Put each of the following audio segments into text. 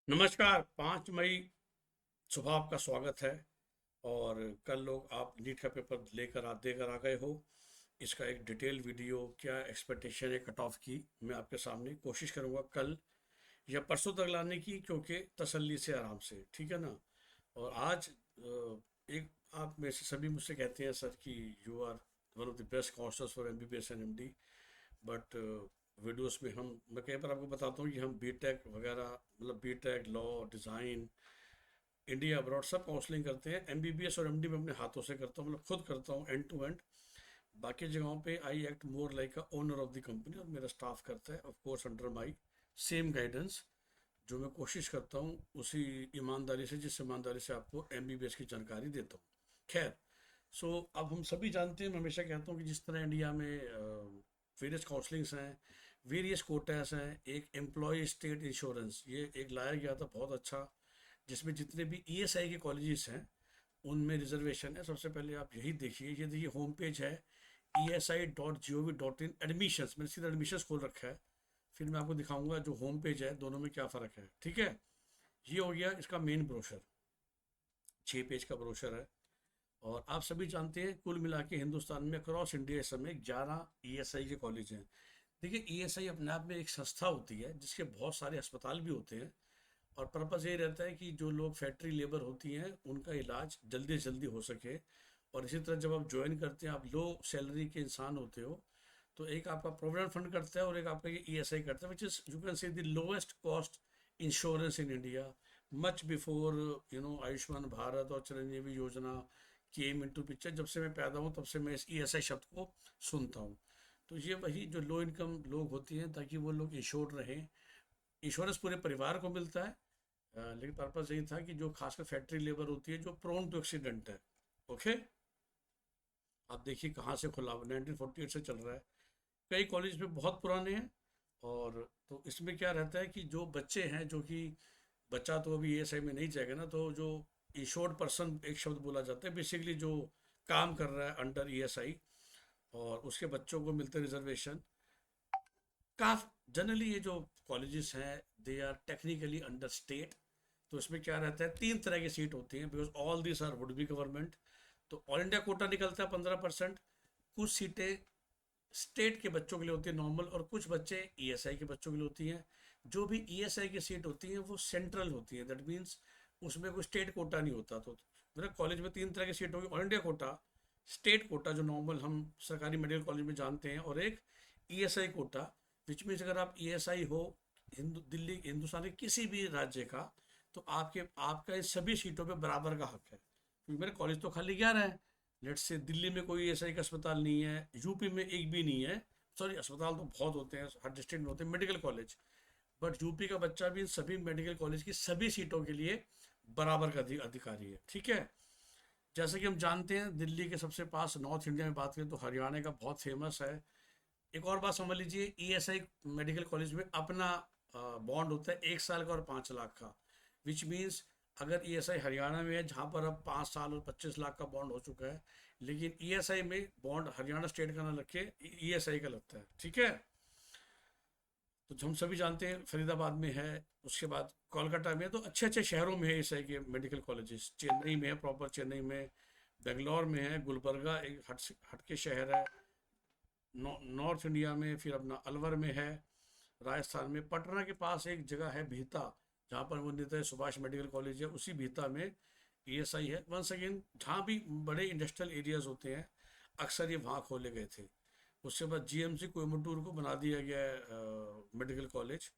नमस्कार। 5 मई सुबह आपका स्वागत है। और कल लोग आप नीट का पेपर लेकर देकर आ गए हो। इसका एक डिटेल वीडियो, क्या एक्सपेक्टेशन है कट ऑफ की, मैं आपके सामने कोशिश करूंगा कल या परसों तक लाने की, क्योंकि तसल्ली से आराम से, ठीक है ना। और आज एक आप में से सभी मुझसे कहते हैं सर कि you are one of the best counsellors for MBBS and MD. But videos में मैं कई बार आपको बताता हूँ कि हम बीटेक वगैरह, मतलब BTech, law, design, India abroad सब काउंसलिंग करते हैं। एमबीबीएस और एमडी में अपने हाथों से करता हूँ, मतलब खुद करता हूँ एंड टू एंड। बाकी जगहों पे I act more like a owner of the company, और मेरा स्टाफ करता है of course under my same guidance. जो मैं कोशिश करता हूँ उसी ईमानदारी से, जिस ईमानदारी से आपको एमबीबीएस की जानकारी देता हूँ। खैर, सो अब हम सभी जानते हैं, मैं हमेशा कहता हूँ कि जिस तरह इंडिया में वेरियस काउंसलिंग्स हैं, वेरियस कोटास हैं, एक एम्प्लॉय स्टेट इंश्योरेंस ये एक लाया गया था बहुत अच्छा, जिसमें जितने भी ईएसआई के कॉलेजेस हैं उनमें रिजर्वेशन है। सबसे पहले आप यही देखिए, ये देखिए होम पेज है esi.gov.in एडमिशन्स, मैंने सीधा एडमिशन्स खोल रखा है। फिर मैं आपको दिखाऊंगा जो होम पेज है दोनों में क्या फ़र्क है, ठीक है। ये हो गया इसका मेन ब्रोशर, 6 पेज का ब्रोशर है। और आप सभी जानते हैं कुल मिला के हिंदुस्तान में अक्रॉस इंडिया इस समय 11 ईएसआई के कॉलेज हैं। देखिए, ईएसआई अपने आप में एक संस्था होती है जिसके बहुत सारे अस्पताल भी होते हैं। और पर्पज़ ये रहता है कि जो लोग फैक्ट्री लेबर होती हैं उनका इलाज जल्दी से जल्दी हो सके। और इसी तरह जब आप ज्वाइन करते हैं, आप लो सैलरी के इंसान होते हो, तो एक आपका प्रोविडेंट फंड करता है और एक आपका ये ईएसआई करता है, which is you can say the lowest cost insurance in India. Much before Ayushman Bharat और चिरंजीवी योजना केम इनटू पिक्चर। जब से मैं पैदा हूँ तब से मैं इस ईएसआई शब्द को सुनता हूँ। तो ये वही जो लो इनकम लोग होती हैं, ताकि वो लोग इंश्योर्ड रहें। इंश्योरेंस पूरे परिवार को मिलता है। लेकिन पर्पज़ यही था कि जो खासकर फैक्ट्री लेबर होती है जो प्रोन टू एक्सीडेंट है। ओके, आप देखिए कहाँ से खुला हुआ, 1948 से चल रहा है। कई कॉलेज में बहुत पुराने हैं। और तो इसमें क्या रहता है कि जो बच्चे हैं, जो कि बच्चा तो अभी ईएसआई में नहीं जाएगा ना, तो जो इंश्योर्ड पर्सन एक शब्द बोला जाता है, बेसिकली जो काम कर रहा है अंडर ईएसआई, और उसके बच्चों को मिलते रिजर्वेशन। काफ जनरली ये जो कॉलेजेस हैं they are technically under state. तो इसमें क्या रहता है, 3 तरह की सीट होती हैं, because all this are would be government. तो ऑल इंडिया कोटा निकलता है 15%। कुछ सीटें स्टेट के बच्चों के लिए होती है नॉर्मल, और कुछ बच्चे ईएसआई के बच्चों के लिए होती हैं। जो भी ईएसआई की सीट होती हैं वो सेंट्रल होती है, दैट मीन्स उसमें कोई स्टेट कोटा नहीं होता। तो मेरे कॉलेज में 3 तरह की सीट होगी, all India Kota, state quota जो नॉर्मल हम सरकारी मेडिकल कॉलेज में जानते हैं, और एक ईएसआई कोटा, विच मीन्स अगर आप ईएसआई हो दिल्ली हिंदुस्तान के किसी भी राज्य का, तो आपका इन सभी सीटों पे बराबर का हक है। क्योंकि मेरे कॉलेज तो खाली 11 है। लेट्स से दिल्ली में कोई ऐसा एक अस्पताल नहीं है, यूपी में एक भी नहीं है। सॉरी, अस्पताल तो बहुत होते हैं, हर डिस्ट्रिक्ट में होते हैं मेडिकल कॉलेज। बट यूपी का बच्चा भी इन सभी मेडिकल कॉलेज की सभी सीटों के लिए बराबर का अधिकारी है, ठीक है। जैसे कि हम जानते हैं दिल्ली के सबसे पास, नॉर्थ इंडिया में बात करें तो हरियाणा का बहुत फेमस है। एक और बात समझ लीजिए, ईएसआई मेडिकल कॉलेज में अपना बॉन्ड होता है 1 साल का और 5 लाख का। विच मीन्स अगर ईएसआई हरियाणा में है, जहाँ पर अब 5 साल और 25 लाख का बॉन्ड हो चुका है, लेकिन ईएसआई में बॉन्ड हरियाणा स्टेट का ना रख के ईएसआई का लगता है, ठीक है। तो हम सभी जानते हैं फरीदाबाद में है, उसके बाद कोलकाता में, तो अच्छे अच्छे शहरों में है ईएसआई के मेडिकल कॉलेजेस। चेन्नई में है, प्रॉपर चेन्नई में, बेंगलोर में है, गुलबर्गा एक हट के शहर है, नॉर्थ इंडिया में फिर अपना अलवर में है, राजस्थान में पटना के पास एक जगह है भीता, जहाँ पर वो नेताजी सुभाष मेडिकल कॉलेज है, उसी भीता में ईएसआई है। वंस अगेन, जहाँ भी बड़े इंडस्ट्रियल एरियाज होते हैं अक्सर ये वहाँ खोले गए थे। उसके बाद जीएमसी कोयम्बटूर को बना दिया गया है मेडिकल कॉलेज।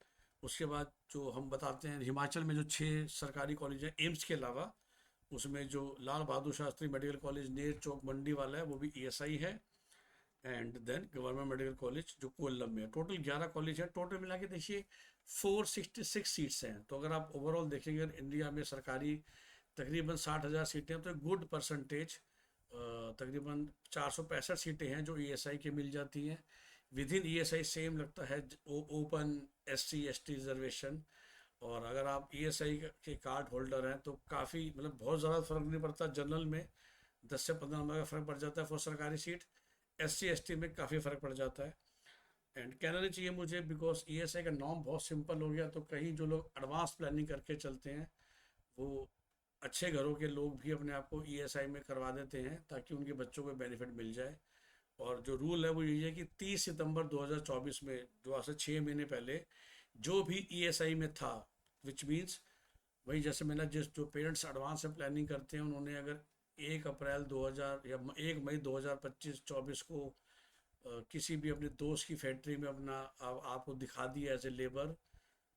उसके बाद जो हम बताते हैं हिमाचल में जो 6 सरकारी कॉलेज हैं एम्स के अलावा, उसमें जो लाल बहादुर शास्त्री मेडिकल कॉलेज नेर चौक मंडी वाला है वो भी ईएसआई है। And then government medical college जो कोल्लम में है। टोटल 11 कॉलेज है। टोटल मिला के देखिए 466 सीट्स हैं। तो अगर आप ओवरऑल देखेंगे इंडिया में सरकारी तकरीबन 60,000 सीटें हैं, तो एक गुड परसेंटेज, तकरीबन 465 सीटें हैं जो ईएसआई के मिल जाती हैं। विद इन ईएसआई सेम लगता है ओपन एससी एसटी रिजर्वेशन। और अगर आप ईएसआई के कार्ड होल्डर हैं तो काफ़ी, मतलब बहुत ज़्यादा फर्क नहीं पड़ता। जनरल में 10 से 15 नंबर का फ़र्क पड़ जाता है फॉर सरकारी सीट। एससी एसटी में काफ़ी फ़र्क पड़ जाता है। एंड कहना नहीं चाहिए मुझे, बिकॉज ईएसआई का नॉर्म बहुत सिंपल हो गया, तो कहीं जो लोग एडवांस प्लानिंग करके चलते हैं वो अच्छे घरों के लोग भी अपने आप को ईएसआई में करवा देते हैं ताकि उनके बच्चों को बेनिफिट मिल जाए। और जो रूल है वो यही है कि 30 सितंबर 2024 में, जो आज से 6 महीने पहले जो भी ईएसआई में था, विच मीन्स वही जैसे मैंने जिस जो पेरेंट्स एडवांस में प्लानिंग करते हैं उन्होंने अगर 1 अप्रैल 2000 या 1 मई 2025-24 को किसी भी अपने दोस्त की फैक्ट्री में अपना आपको दिखा दिया एज ए लेबर,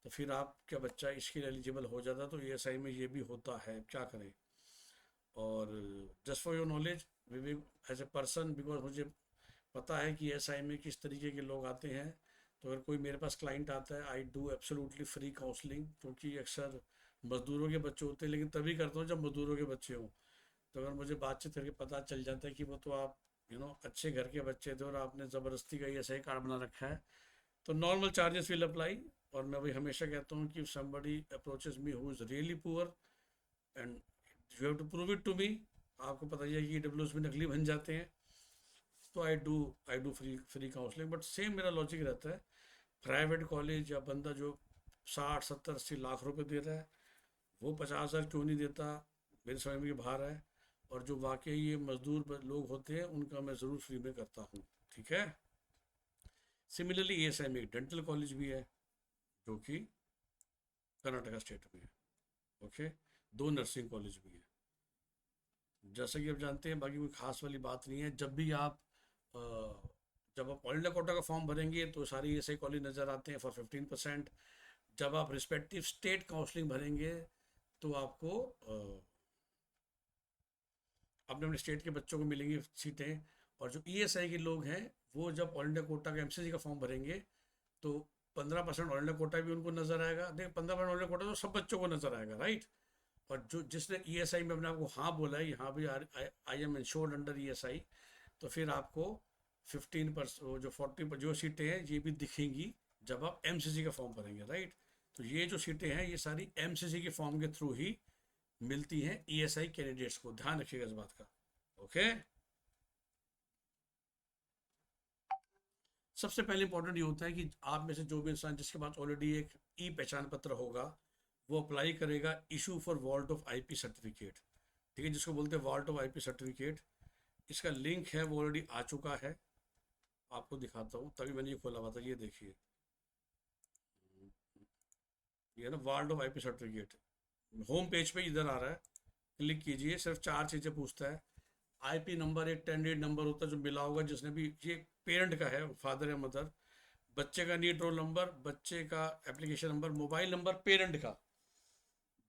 तो फिर आपका बच्चा इसके लिए एलिजिबल हो जाता। तो ईएसआई में ये भी होता है, क्या करें। और just for your knowledge, Vivek as a person, because मुझे पता है कि ईएसआई में किस तरीके के लोग आते हैं। तो अगर कोई मेरे पास क्लाइंट आता है, I do absolutely free counselling, क्योंकि अक्सर मजदूरों के बच्चे होते हैं, लेकिन तभी करता हूँ जब मजदूरों के बच्चे हों। तो अगर मुझे बातचीत करके पता चल जाता है कि वो तो आप अच्छे घर के बच्चे थे और आपने ज़बरदस्ती का ये सही कार्ड बना रखा है, तो नॉर्मल चार्जेस विल अप्लाई। और मैं वही हमेशा कहता हूँ कि somebody approaches me who is really poor and you have to prove it to me, आपको पता ही है कि डब्ल्यूज भी नकली बन जाते हैं, तो I do free counselling. But same मेरा लॉजिक रहता है, प्राइवेट कॉलेज या बंदा जो 60, 70, 80 लाख रुपए दे रहा है, वो 50,000 क्यों नहीं देता, मेरे समझ में ये बाहर है। और जो वाकई ये मजदूर लोग होते हैं उनका मैं ज़रूर फ्री में करता हूँ, ठीक है। सिमिलरली एएसआई में एक डेंटल कॉलेज भी है जो कि कर्नाटका स्टेट में है, ओके। 2 नर्सिंग कॉलेज भी है। जैसा कि आप जानते हैं, बाकी कोई खास वाली बात नहीं है। अ, जब आप ऑल इंडिया कोटा का फॉर्म भरेंगे तो सारी एएसआई कॉलेज नज़र आते हैं फॉर 15%। जब आप रिस्पेक्टिव स्टेट काउंसलिंग भरेंगे तो आपको अपने अपने स्टेट के बच्चों को मिलेंगी सीटें। और जो ईएसआई के लोग हैं वो जब ऑल इंडिया कोटा का एमसीसी का फॉर्म भरेंगे तो 15% ऑल इंडिया कोटा भी उनको नजर आएगा। देखिए 15% ऑल इंडिया कोटा तो सब बच्चों को नजर आएगा, राइट। और जो जिसने ईएसआई में अपने आपको हाँ बोला है, यहाँ भी I am insured under ESI, तो फिर आपको 15% जो 40 जो सीटें हैं ये भी दिखेंगी जब आप एमसीसी का फॉर्म भरेंगे, राइट। तो ये जो सीटें हैं ये सारी एमसीसी के फॉर्म के थ्रू ही मिलती हैं ईएसआई कैंडिडेट्स को, ध्यान रखिएगा इस बात का, ओके। सबसे पहले इंपॉर्टेंट ये होता है कि आप में से जो भी इंसान जिसके पास ऑलरेडी एक ई पहचान पत्र होगा वो अप्लाई करेगा issue for vault of IP certificate, ठीक है, जिसको बोलते हैं वॉल्ट ऑफ आईपी सर्टिफिकेट। इसका लिंक है वो ऑलरेडी आ चुका है, आपको दिखाता हूँ, तभी मैंने ये खोला हुआ था, ये देखिए, ये ना vault of IP certificate home page पे इधर आ रहा है, क्लिक कीजिए। सिर्फ 4 चीज़ें पूछता है। आईपी नंबर एक 10 डिजिट नंबर होता है जो मिला होगा जिसने भी, ये पेरेंट का है, फादर या मदर। बच्चे का नीट रोल नंबर, बच्चे का application number, mobile number parent का,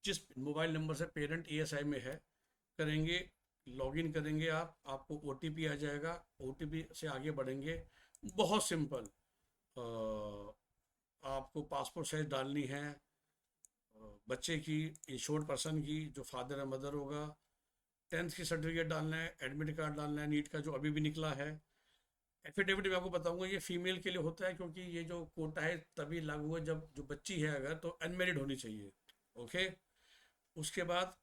जिस मोबाइल नंबर से पेरेंट ईएसआई में है, करेंगे, लॉगिन करेंगे आप, आपको ओटीपी आ जाएगा, ओटीपी से आगे बढ़ेंगे। बहुत सिंपल, आपको पासपोर्ट साइज डालनी है बच्चे की, इंश्योर्ड पर्सन की जो फादर या मदर होगा, 10th की सर्टिफिकेट डालना है, एडमिट कार्ड डालना है नीट का जो अभी भी निकला है। एफिडेविट मैं आपको बताऊंगा ये फीमेल के लिए होता है क्योंकि ये जो कोटा है तभी लागू है जब जो बच्ची है अगर तो अनमेरिड होनी चाहिए, ओके। उसके बाद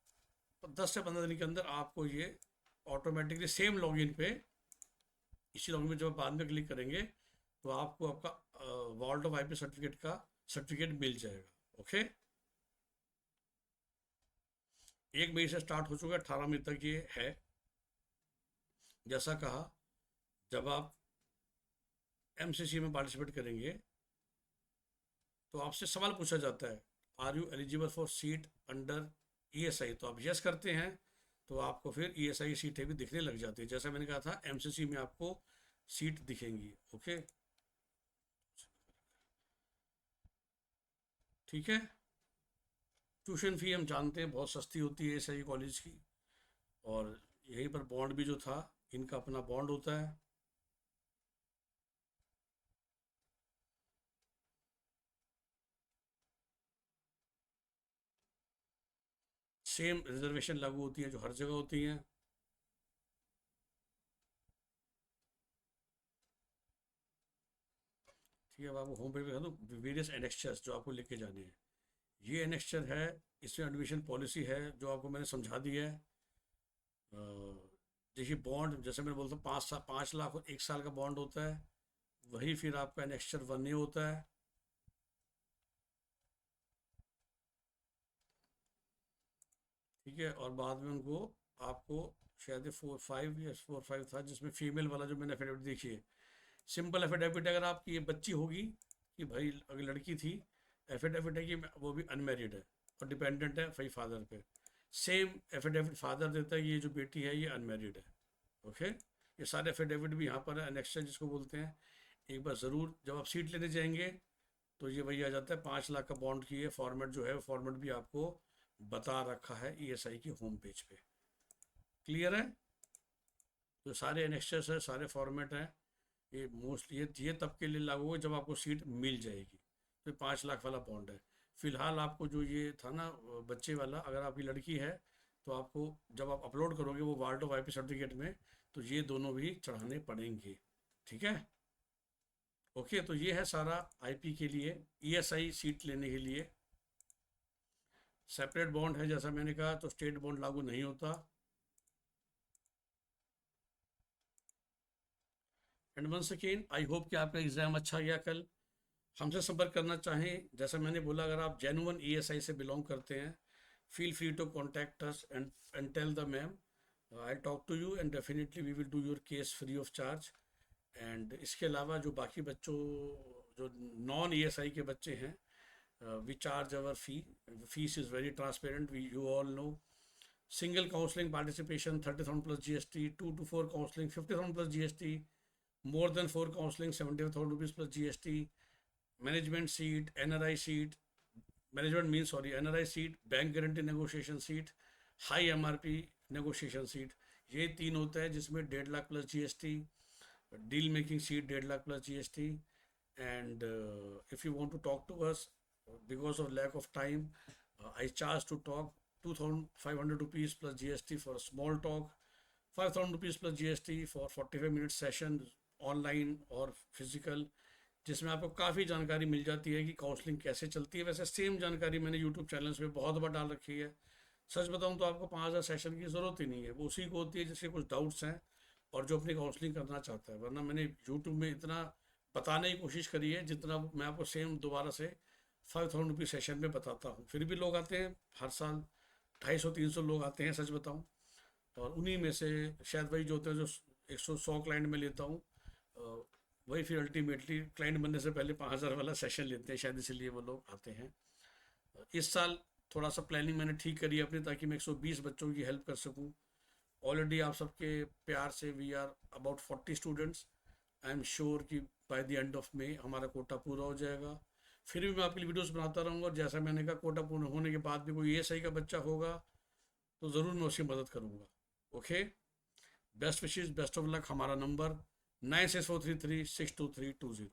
10 से 15 दिन के अंदर आपको ये ऑटोमेटिकली सेम लॉगिन पे, इसी लॉगिन में जब बाद में क्लिक करेंगे तो आपको आपका वॉल्ट ऑफ आईपी सर्टिफिकेट का सर्टिफिकेट मिल जाएगा, ओके। 1 मई से स्टार्ट हो चुका है, 18 मई तक ये है। जैसा कहा, जब आप एमसीसी में पार्टिसिपेट करेंगे तो आपसे सवाल पूछा जाता है, are you eligible for seat under ESI, तो आप यस करते हैं तो आपको फिर ईएसआई की सीटें भी दिखने लग जाती है। जैसा मैंने कहा था एमसीसी में आपको सीट दिखेंगी, ओके, ठीक है। ट्यूशन फी हम जानते हैं बहुत सस्ती होती है ईएसआई कॉलेज की, और यहीं पर बॉन्ड भी जो था, इनका अपना बॉन्ड होता है। सेम रिजर्वेशन लागू होती है जो हर जगह होती हैं। ठीक है, अब आपको होम पेज पे दिखा दूँ वेरियस एनेक्चर्स जो आपको लेके जाने हैं। ये एनेक्चर है, इसमें एडमिशन पॉलिसी है जो आपको मैंने समझा दी है। देखिए बॉन्ड, जैसे मैंने बोलता हूँ 5 लाख और 1 साल का बॉन्ड होता है। वही फिर आपका नेक्स्चर 1A होता है। ठीक है, और बाद में उनको आपको शायद 4-5 या 4-5 था, जिसमें फीमेल वाला जो मैंने एफिडेविट देखी है, सिंपल एफिडेविट अगर आपकी ये बच्ची होगी कि भाई अगर लड़की थी, एफिडेविट है कि वो भी अनमेरिड है और डिपेंडेंट है भाई फादर पे, सेम एफिडेविट फादर देता है कि ये जो बेटी है ये अनमेरिड है। ओके, ये सारे एफिडेविट भी यहाँ पर है, एनेक्स्चर जिसको बोलते हैं। एक बार ज़रूर जब आप सीट लेने जाएंगे तो ये वही आ जाता है, 5 लाख का बॉन्ड की ये फॉर्मेट जो है, फॉर्मेट भी आपको बता रखा है ईएसआई की होम पेज पे। क्लियर है? जो सारे एनेक्स्चर्स है, सारे फॉर्मेट हैं, ये मोस्टली ये तब के लिए लागू है जब आपको सीट मिल जाएगी। तो 5 लाख वाला बॉन्ड है। फिलहाल आपको जो ये था ना बच्चे वाला, अगर आपकी लड़की है तो आपको जब आप अपलोड करोगे वो वार्ड ऑफ आईपी सर्टिफिकेट में, तो ये दोनों भी चढ़ाने पड़ेंगे। ठीक है, ओके। तो ये है सारा आईपी के लिए, ईएसआई सीट लेने के लिए। सेपरेट बॉन्ड है जैसा मैंने कहा, तो स्टेट बॉन्ड लागू नहीं होता। And once again I hope कि आपका एग्ज़ाम अच्छा गया कल। हमसे संपर्क करना चाहें, जैसा मैंने बोला, अगर आप जेन्युइन ईएसआई से बिलोंग करते हैं, feel free to contact us and tell the ma'am I talk to you and definitely we will do your case free of charge. And इसके अलावा जो बाकी बच्चों, जो नॉन ईएसआई के बच्चे हैं, we charge our fees is very transparent, we you all know. Single counselling participation 30,000 plus GST, 2 to 4 counselling 50,000 plus GST, more than 4 counseling 75,000 rupees plus GST, management seat, NRI seat, management means sorry NRI seat, bank guarantee negotiation seat, high MRP negotiation seat, ये 3 होता है जिसमें 1.5 lakh plus GST, deal making seat 1.5 lakh plus GST. And if you want to talk to us, because of lack of time, I charge to talk 2,500 rupees plus GST for small talk, 5,000 rupees plus GST for 45-minute session online और physical, जिसमें आपको काफ़ी जानकारी मिल जाती है कि counselling कैसे चलती है। वैसे सेम जानकारी मैंने यूट्यूब चैनल्स पे बहुत बार डाल रखी है। सच बताऊं तो आपको 5,000 सेशन की ज़रूरत ही नहीं है, वो उसी को होती है जिसके कुछ डाउट्स हैं और जो अपनी काउंसलिंग करना चाहता है। वरना मैंने यूट्यूब में इतना बताने की कोशिश करी है जितना मैं आपको सेम दोबारा से 5,000 रुपीज़ सेशन में बताता हूँ। फिर भी लोग आते हैं हर साल, 250-300 लोग आते हैं सच बताऊँ, और उन्हीं में से शायद वही जो होते हैं जो 100 क्लाइंट में लेता हूँ, वही फिर अल्टीमेटली क्लाइंट बनने से पहले 5,000 वाला सेशन लेते हैं, शायद इसीलिए वो लोग आते हैं। इस साल थोड़ा सा प्लानिंग मैंने ठीक करी है अपनी, ताकि मैं 120 बच्चों की हेल्प कर सकूं। ऑलरेडी आप सबके प्यार से we are about 40 students. I am sure कि by the end of May हमारा कोटा पूरा हो जाएगा। फिर भी मैं आपके लिए वीडियोस बनाता रहूँगा, और जैसा मैंने कहा कोटा पूर्ण होने के बाद भी कोई ESI का बच्चा होगा तो ज़रूर मैं उसकी मदद करूँगा। Okay, best wishes, best of luck. हमारा नंबर 9643362320।